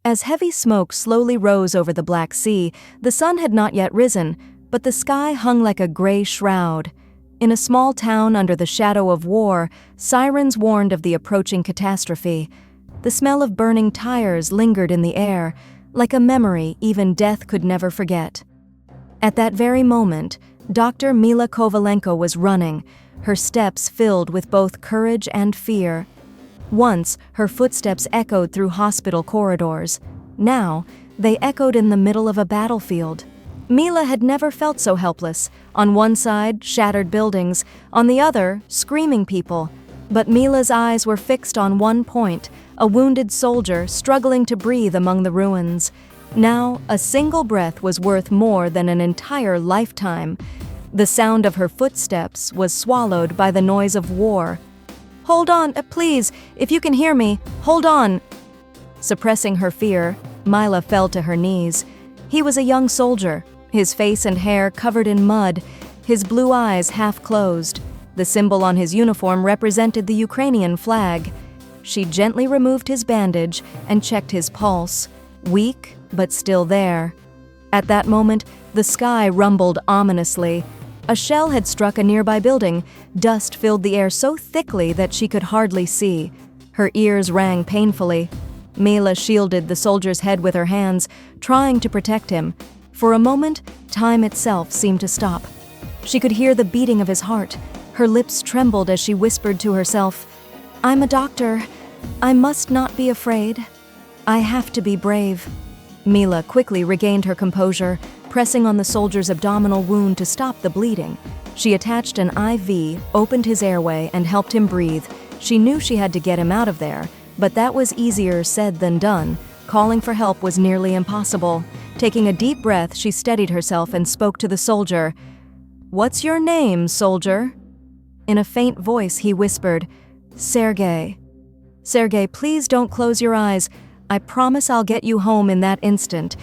As heavy smoke slowly rose over the Black Sea, the sun had not yet risen, but the sky hung like a gray shroud. In a small town under the shadow of war, sirens warned of the approaching catastrophe. The smell of burning tires lingered in the air, like a memory even death could never forget. At that very moment, Dr. Mila Kovalenko was running, her steps filled with both courage and fear. Once, her footsteps echoed through hospital corridors. Now, they echoed in the middle of a battlefield. Mila had never felt so helpless. On one side, shattered buildings, on the other, screaming people. But Mila's eyes were fixed on one point, a wounded soldier struggling to breathe among the ruins. Now, a single breath was worth more than an entire lifetime. The sound of her footsteps was swallowed by the noise of war. "Hold on, please, if you can hear me, hold on." Suppressing her fear, Mila fell to her knees. He was a young soldier, his face and hair covered in mud, his blue eyes half closed. The symbol on his uniform represented the Ukrainian flag. She gently removed his bandage and checked his pulse, weak but still there. At that moment, the sky rumbled ominously. A shell had struck a nearby building. Dust filled the air so thickly that she could hardly see. Her ears rang painfully. Mila shielded the soldier's head with her hands, trying to protect him. For a moment, time itself seemed to stop. She could hear the beating of his heart. Her lips trembled as she whispered to herself, "I'm a doctor. I must not be afraid. I have to be brave." Mila quickly regained her composure, pressing on the soldier's abdominal wound to stop the bleeding. She attached an IV, opened his airway, and helped him breathe. She knew she had to get him out of there, but that was easier said than done. Calling for help was nearly impossible. Taking a deep breath, she steadied herself and spoke to the soldier. "What's your name, soldier?" In a faint voice, he whispered, "Sergei." "Sergei, please don't close your eyes. I promise I'll get you home in that instant."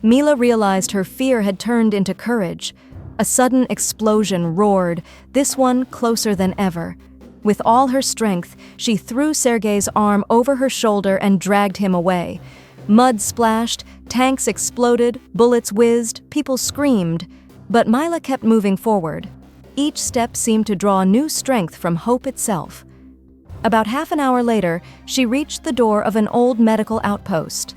Mila realized her fear had turned into courage. A sudden explosion roared, this one closer than ever. With all her strength, she threw Sergei's arm over her shoulder and dragged him away. Mud splashed, tanks exploded, bullets whizzed, people screamed. But Mila kept moving forward. Each step seemed to draw new strength from hope itself. About half an hour later, she reached the door of an old medical outpost.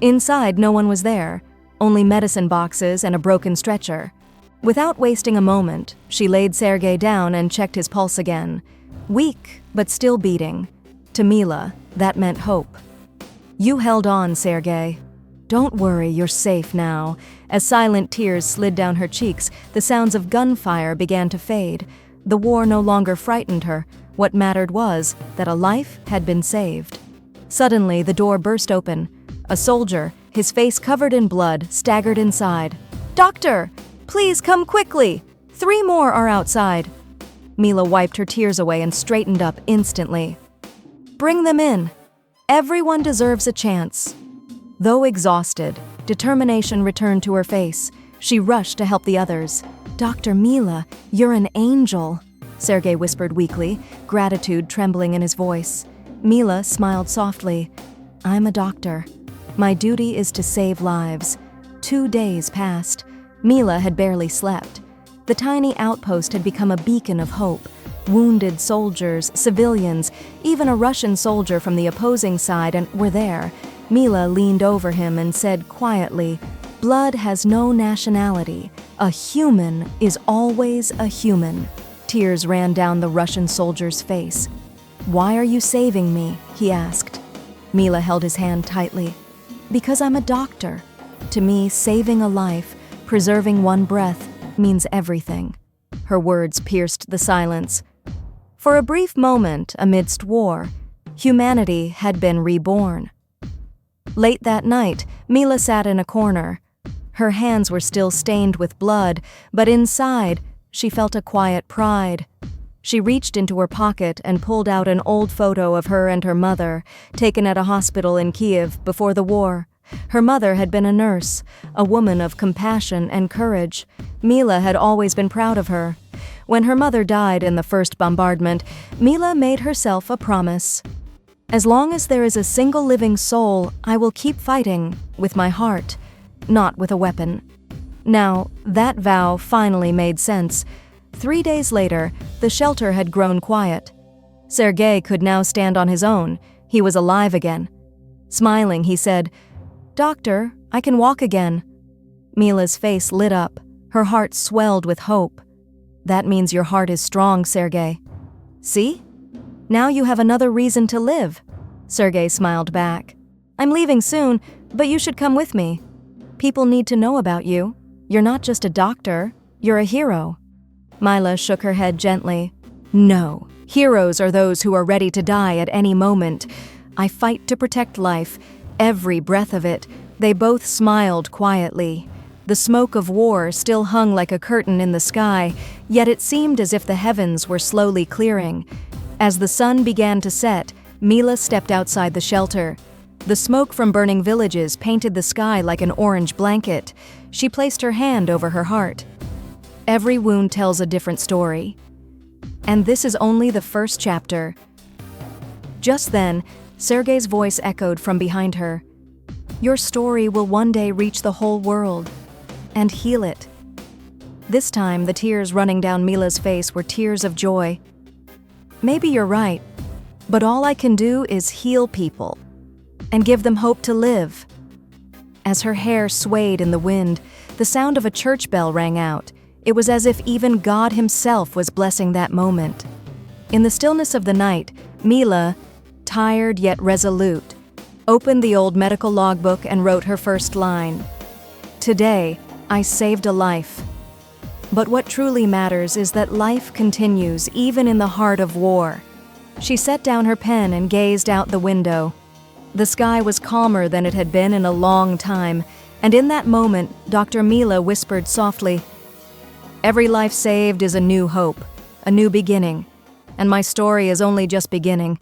Inside, no one was there, only medicine boxes and a broken stretcher. Without wasting a moment, she laid Sergei down and checked his pulse again. Weak, but still beating. To Mila, that meant hope. "You held on, Sergei. Don't worry, you're safe now." As silent tears slid down her cheeks, the sounds of gunfire began to fade. The war no longer frightened her. What mattered was that a life had been saved. Suddenly, the door burst open. A soldier, his face covered in blood, staggered inside. "Doctor, please come quickly. 3 more are outside." Mila wiped her tears away and straightened up instantly. "Bring them in. Everyone deserves a chance." Though exhausted, determination returned to her face. She rushed to help the others. "Dr. Mila, you're an angel," Sergei whispered weakly, gratitude trembling in his voice. Mila smiled softly. "I'm a doctor. My duty is to save lives." 2 days passed. Mila had barely slept. The tiny outpost had become a beacon of hope. Wounded soldiers, civilians, even a Russian soldier from the opposing side were there. Mila leaned over him and said quietly, "Blood has no nationality. A human is always a human." Tears ran down the Russian soldier's face. "Why are you saving me?" he asked. Mila held his hand tightly. "Because I'm a doctor. To me, saving a life, preserving one breath, means everything." Her words pierced the silence. For a brief moment, amidst war, humanity had been reborn. Late that night, Mila sat in a corner. Her hands were still stained with blood, but inside, she felt a quiet pride. She reached into her pocket and pulled out an old photo of her and her mother, taken at a hospital in Kiev before the war. Her mother had been a nurse, a woman of compassion and courage. Mila had always been proud of her. When her mother died in the first bombardment, Mila made herself a promise. As long as there is a single living soul, I will keep fighting with my heart, not with a weapon. Now, that vow finally made sense. 3 days later, the shelter had grown quiet. Sergei could now stand on his own. He was alive again. Smiling, he said, "Doctor, I can walk again." Mila's face lit up. Her heart swelled with hope. "That means your heart is strong, Sergei." "See? Now you have another reason to live." Sergei smiled back. "I'm leaving soon, but you should come with me. People need to know about you. You're not just a doctor, you're a hero." Mila shook her head gently. "No, heroes are those who are ready to die at any moment. I fight to protect life, every breath of it." They both smiled quietly. The smoke of war still hung like a curtain in the sky, yet it seemed as if the heavens were slowly clearing. As the sun began to set, Mila stepped outside the shelter. The smoke from burning villages painted the sky like an orange blanket. She placed her hand over her heart. Every wound tells a different story. And this is only the first chapter. Just then, Sergei's voice echoed from behind her. "Your story will one day reach the whole world and heal it." This time, the tears running down Mila's face were tears of joy. "Maybe you're right, but all I can do is heal people and give them hope to live." As her hair swayed in the wind, the sound of a church bell rang out. It was as if even God himself was blessing that moment. In the stillness of the night, Mila, tired yet resolute, opened the old medical logbook and wrote her first line. "Today, I saved a life." But what truly matters is that life continues even in the heart of war. She set down her pen and gazed out the window. The sky was calmer than it had been in a long time, and in that moment, Dr. Mila whispered softly, "Every life saved is a new hope, a new beginning, and my story is only just beginning.